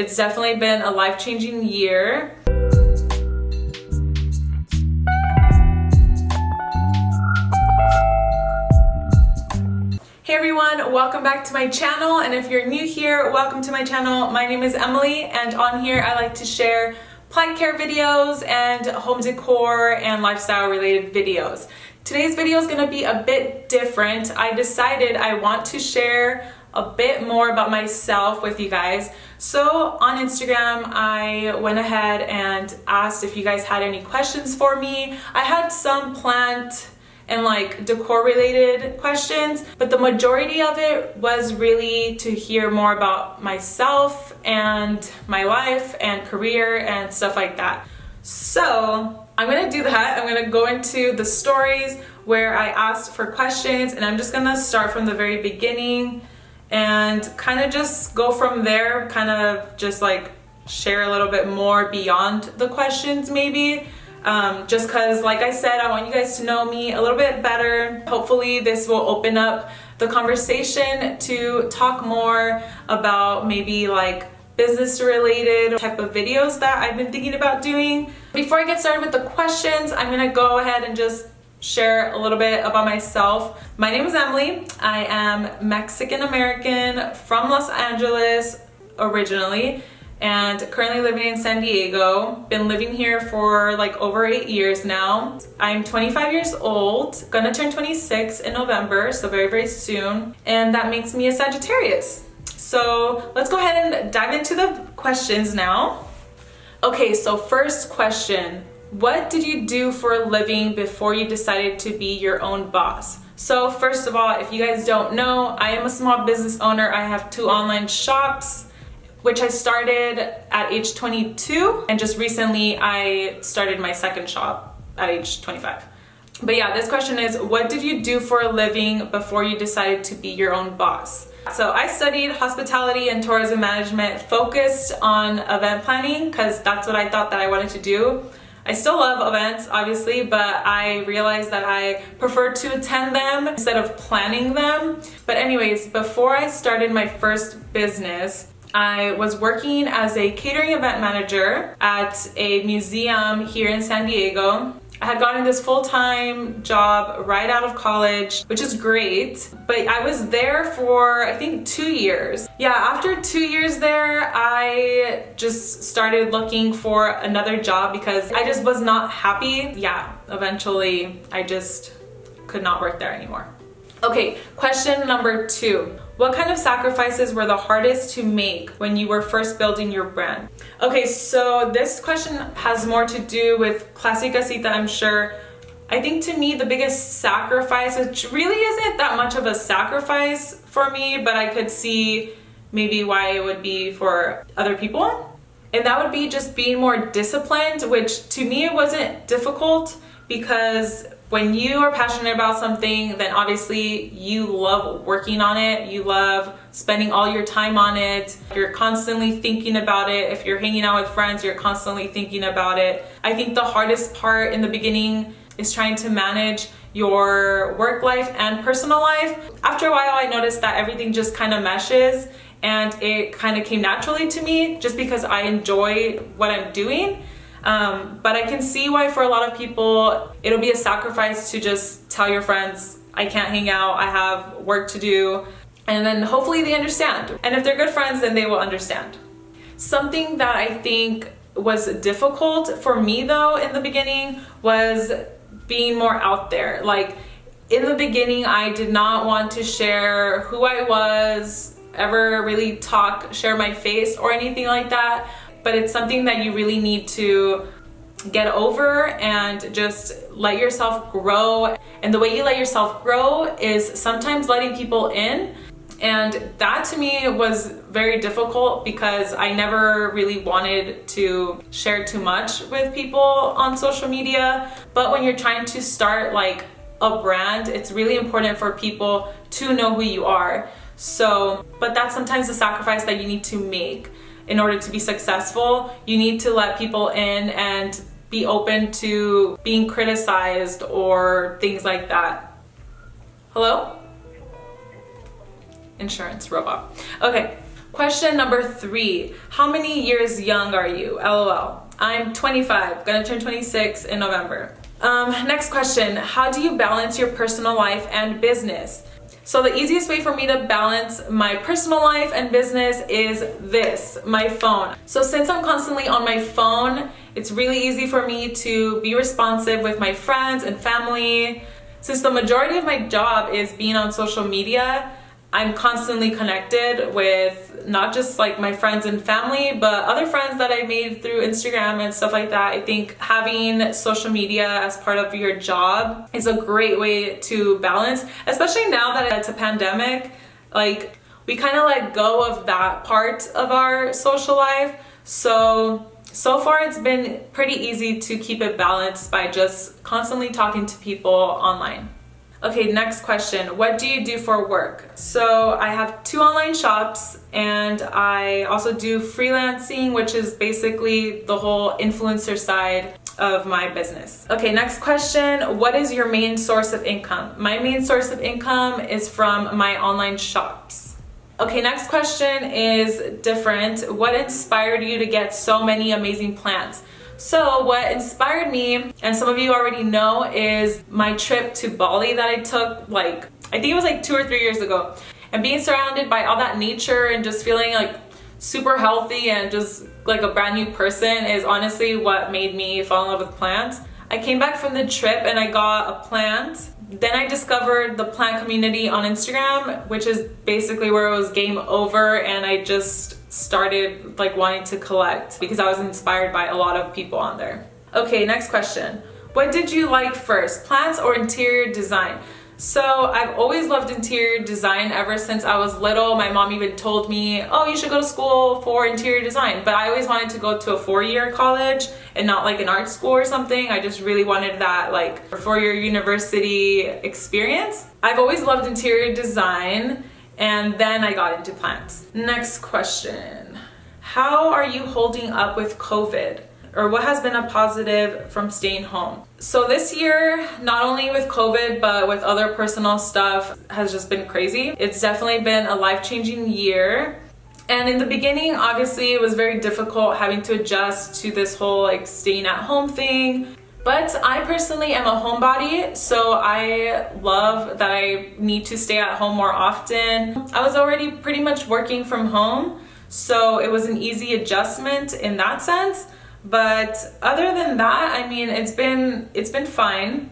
it's definitely been a life-changing year. Hey everyone, welcome back to my channel, and if you're new here, welcome to my channel. My name is Emily, and on here I like to share plant care videos and home decor and lifestyle related videos. Today's video is going to be a bit different. I decided I want to share a bit more about myself with you guys. So on Instagram, I went ahead and asked if you guys had any questions for me. I had some plant and like decor related questions, but the majority of it was really to hear more about myself and my life and career and stuff like that. So I'm gonna do that. I'm gonna go into the stories where I asked for questions, and I'm just gonna start from the very beginning and kind of just go from there, kind of just like share a little bit more beyond the questions maybe. Just because, like I said, I want you guys to know me a little bit better. Hopefully this will open up the conversation to talk more about maybe like business related type of videos that I've been thinking about doing. Before I get started with the questions, I'm gonna go ahead and just share a little bit about myself. My name is Emily. I am Mexican American from Los Angeles originally, and currently living in San Diego. Been living here for like over 8 years now. I'm 25 years old, gonna turn 26 in November, so very, very soon. And that makes me a Sagittarius. So let's go ahead and dive into the questions now. Okay, so first question. What did you do for a living before you decided to be your own boss? So first of all, if you guys don't know, I am a small business owner. I have 2 online shops, which I started at age 22, and just recently I started my second shop at age 25. But yeah, this question is, what did you do for a living before you decided to be your own boss? So I studied hospitality and tourism management, focused on event planning, because that's what I thought that I wanted to do. I still love events, obviously, but I realized that I prefer to attend them instead of planning them. But anyways, before I started my first business, I was working as a catering event manager at a museum here in San Diego. I had gotten this full-time job right out of college, which is great, but I was there for I think 2 years. Yeah, after 2 years there, I just started looking for another job because I just was not happy. Yeah, eventually I just could not work there anymore. Okay, question number 2. What kind of sacrifices were the hardest to make when you were first building your brand? Okay, so this question has more to do with Classy Casita, I'm sure. I think to me, the biggest sacrifice, which really isn't that much of a sacrifice for me, but I could see maybe why it would be for other people. And that would be just being more disciplined, which to me it wasn't difficult, because when you are passionate about something, then obviously you love working on it. You love spending all your time on it. You're constantly thinking about it. If you're hanging out with friends, you're constantly thinking about it. I think the hardest part in the beginning is trying to manage your work life and personal life. After a while, I noticed that everything just kind of meshes, and it kind of came naturally to me just because I enjoy what I'm doing. But I can see why for a lot of people it'll be a sacrifice to just tell your friends, I can't hang out, I have work to do, and then hopefully they understand. And if they're good friends, then they will understand. Something that I think was difficult for me though in the beginning was being more out there. Like in the beginning, I did not want to share who I was, ever really share my face or anything like that. But it's something that you really need to get over and just let yourself grow. And the way you let yourself grow is sometimes letting people in. And that to me was very difficult because I never really wanted to share too much with people on social media. But when you're trying to start like a brand, it's really important for people to know who you are. So, but that's sometimes the sacrifice that you need to make. In order to be successful, you need to let people in and be open to being criticized or things like that. Hello? Insurance robot. Okay, Question number 3, how many years young are you? LOL. I'm 25, gonna turn 26 in November. Next question, how do you balance your personal life and business? So the easiest way for me to balance my personal life and business is this, my phone. So since I'm constantly on my phone, it's really easy for me to be responsive with my friends and family. Since the majority of my job is being on social media, I'm constantly connected with not just like my friends and family, but other friends that I made through Instagram and stuff like that. I think having social media as part of your job is a great way to balance, especially now that it's a pandemic. Like, we kind of let go of that part of our social life. So far it's been pretty easy to keep it balanced by just constantly talking to people online. Okay, next question. What do you do for work? So I have 2 online shops, and I also do freelancing, which is basically the whole influencer side of my business. Okay, next question. What is your main source of income? My main source of income is from my online shops. Okay, next question is different. What inspired you to get so many amazing plants? So what inspired me, and some of you already know, is my trip to Bali that I took I think it was 2 or 3 years ago. And being surrounded by all that nature and just feeling like super healthy and just like a brand new person is honestly what made me fall in love with plants. I came back from the trip and I got a plant. Then I discovered the plant community on Instagram, which is basically where it was game over, and I just started wanting to collect because I was inspired by a lot of people on there. Okay, next question. What did you like first, plants or interior design? So I've always loved interior design ever since I was little. My mom even told me, oh, you should go to school for interior design. But I always wanted to go to a 4-year college and not an art school or something. I just really wanted that 4-year university experience. I've always loved interior design, and then I got into plants. Next question. How are you holding up with COVID? Or what has been a positive from staying home? So this year, not only with COVID, but with other personal stuff, has just been crazy. It's definitely been a life-changing year. And in the beginning, obviously, it was very difficult having to adjust to this whole staying at home thing. But I personally am a homebody, so I love that I need to stay at home more often. I was already pretty much working from home, so it was an easy adjustment in that sense. But other than that, I mean, it's been fine.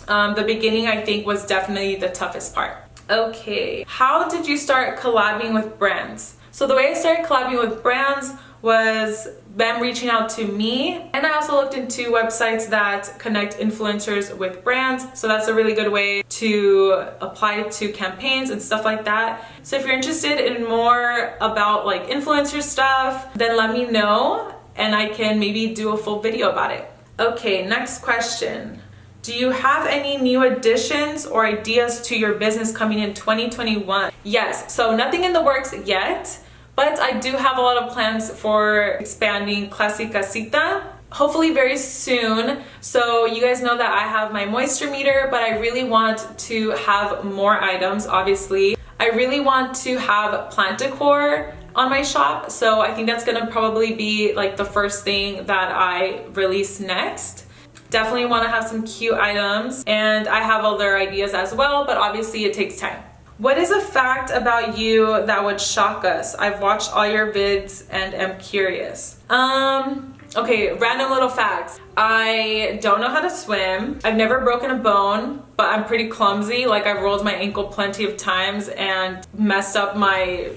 The beginning, I think, was definitely the toughest part. Okay, how did you start collabing with brands? So the way I started collabing with brands was them reaching out to me, and I also looked into websites that connect influencers with brands. So that's a really good way to apply to campaigns and stuff like that. So if you're interested in more about influencer stuff, then let me know, and I can maybe do a full video about it. Okay, next question. Do you have any new additions or ideas to your business coming in 2021? Yes, so nothing in the works yet, but I do have a lot of plans for expanding Classy Casita, hopefully very soon. So you guys know that I have my moisture meter, but I really want to have more items, obviously. I really want to have plant decor on my shop, so I think that's gonna probably be the first thing that I release next. Definitely want to have some cute items, and I have other ideas as well, but obviously it takes time. What is a fact about you that would shock us? I've watched all your vids and am curious. Okay, random little facts. I don't know how to swim. I've never broken a bone, but I'm pretty clumsy. I've rolled my ankle plenty of times and messed up my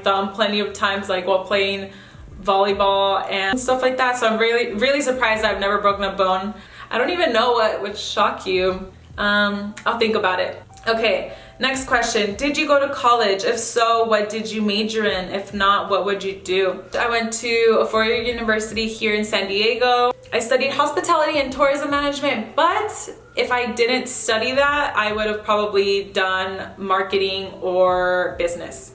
thumb plenty of times, while playing volleyball and stuff like that. So I'm really surprised I've never broken a bone. I don't even know what would shock you. I'll think about it. Okay, next question. Did you go to college? If so, what did you major in? If not, what would you do? I went to a 4-year university here in San Diego. I studied hospitality and tourism management, but if I didn't study that, I would have probably done marketing or business.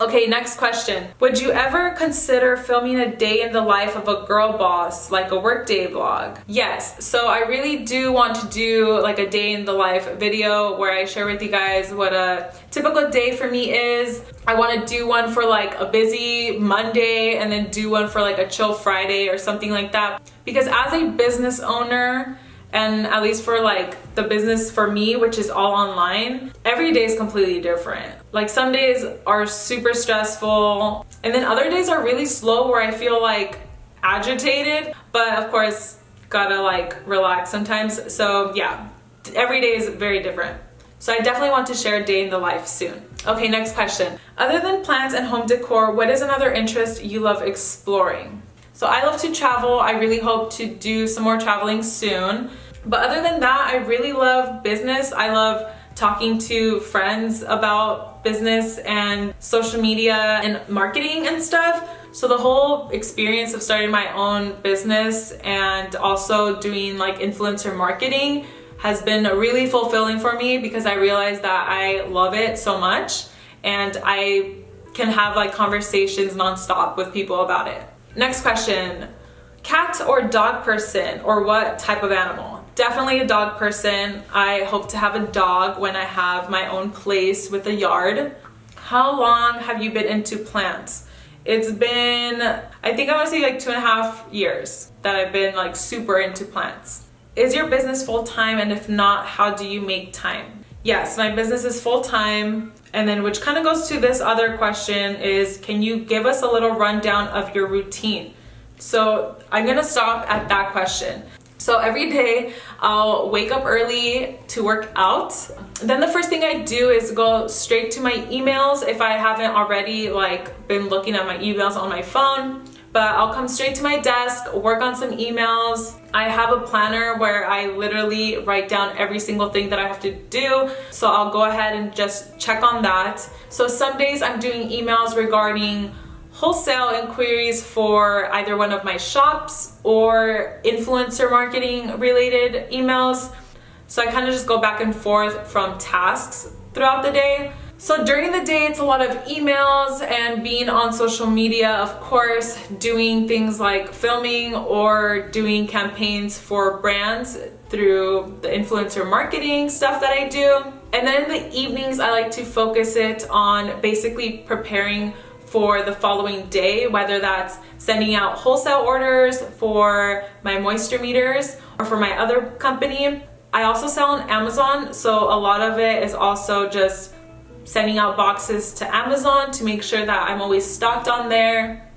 Okay, next question. Would you ever consider filming a day in the life of a girl boss, like a workday vlog? Yes, so I really do want to do like a day in the life video where I share with you guys what a typical day for me is. I want to do one for like a busy Monday and then do one for like a chill Friday or something like that. Because as a business owner, and at least for like the business for me, which is all online, every day is completely different. Like some days are super stressful and then other days are really slow where I feel like agitated, but of course gotta like relax sometimes. So yeah, every day is very different. So I definitely want to share a day in the life soon. Okay, next question. Other than plants and home decor, what is another interest you love exploring? So I love to travel. I really hope to do some more traveling soon. But other than that, I really love business. I love talking to friends about business and social media and marketing and stuff. So the whole experience of starting my own business and also doing like influencer marketing has been really fulfilling for me because I realized that I love it so much and I can have like conversations nonstop with people about it. Next question, cat or dog person, or what type of animal? Definitely a dog person. I hope to have a dog when I have my own place with a yard. How long have you been into plants? It's been, I think I want to say like 2.5 years that I've been like super into plants. Is your business full-time, and if not, how do you make time? Yes, my business is full-time. And then which kind of goes to this other question is, can you give us a little rundown of your routine? So I'm gonna stop at that question. So every day I'll wake up early to work out. Then the first thing I do is go straight to my emails if I haven't already like been looking at my emails on my phone. But I'll come straight to my desk, work on some emails. I have a planner where I literally write down every single thing that I have to do. So I'll go ahead and just check on that. So some days I'm doing emails regarding wholesale inquiries for either one of my shops or influencer marketing related emails. So I kind of just go back and forth from tasks throughout the day. So during the day, it's a lot of emails and being on social media, of course, doing things like filming or doing campaigns for brands through the influencer marketing stuff that I do. And then in the evenings, I like to focus it on basically preparing for the following day, whether that's sending out wholesale orders for my moisture meters or for my other company. I also sell on Amazon, so a lot of it is also just sending out boxes to Amazon to make sure that I'm always stocked on there.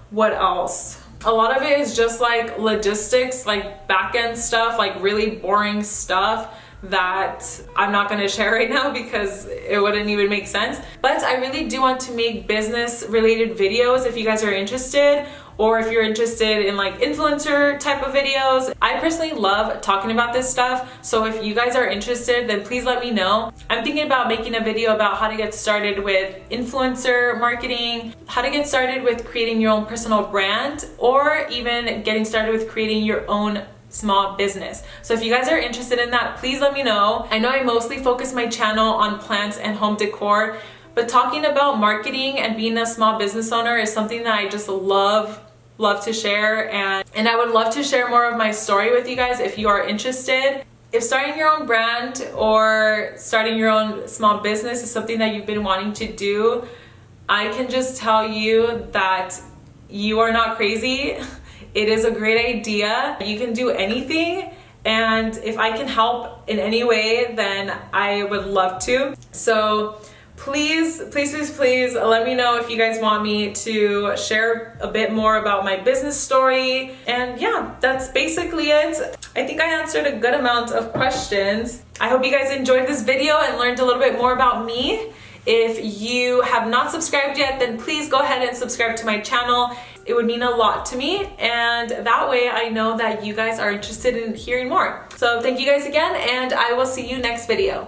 What else? A lot of it is just like logistics, like back-end stuff, like really boring stuff that I'm not gonna share right now because it wouldn't even make sense. But I really do want to make business related videos if you guys are interested, or if you're interested in like influencer type of videos. I personally love talking about this stuff, so if you guys are interested, then please let me know. I'm thinking about making a video about how to get started with influencer marketing, how to get started with creating your own personal brand, or even getting started with creating your own small business. So if you guys are interested in that, please let me know. I know I mostly focus my channel on plants and home decor, but talking about marketing and being a small business owner is something that I just love to share, and I would love to share more of my story with you guys if you are interested. If starting your own brand or starting your own small business is something that you've been wanting to do, I can just tell you that you are not crazy. It is a great idea. You can do anything, and if I can help in any way, then I would love to. So please let me know if you guys want me to share a bit more about my business story. And yeah, that's basically it. I think I answered a good amount of questions. I hope you guys enjoyed this video and learned a little bit more about me. If you have not subscribed yet, then please go ahead and subscribe to my channel. It would mean a lot to me, and that way I know that you guys are interested in hearing more. So thank you guys again, and I will see you next video.